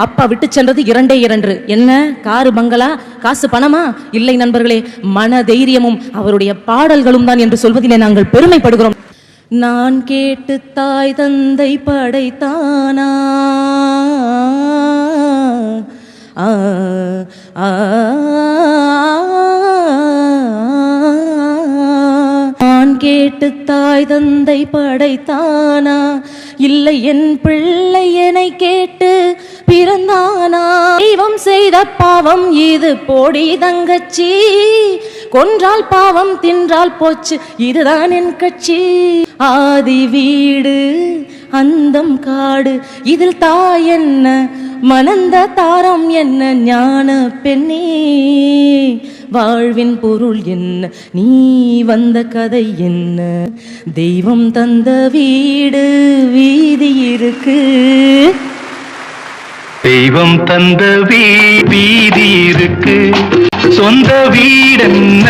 அப்பா விட்டு சென்றது 2 என்ன? காரு, பங்களா, காசு, பணமா? இல்லை நண்பர்களே, மன தைரியமும் அவருடைய பாடல்களும் தான் என்று சொல்வதிலே நாங்கள் பெருமைப்படுகிறோம். நான் கேட்டு தாய் தந்தை படைத்தானா, நான் கேட்டு தாய் தந்தை படைத்தானா, இல்லை என் பிள்ளை என்னை கேட்டு பிறந்தானா? தெய்வம் செய்த பாவம் இது போடி தங்கச்சி, கொன்றால் பாவம் தின்றால் போச்சு இதுதான் என் கட்சி. ஆதி வீடு அந்தம் காடு, இதில் தாய் என்ன மணந்த தாரம் என்ன? ஞான பெண்ணே வாழ்வின் பொருள் என்ன? நீ வந்த கதை என்ன? தெய்வம் தந்த வீடு வீதி இருக்கு, தெய்வம் தந்த வீதி இருக்கு, சொந்த வீடென்ன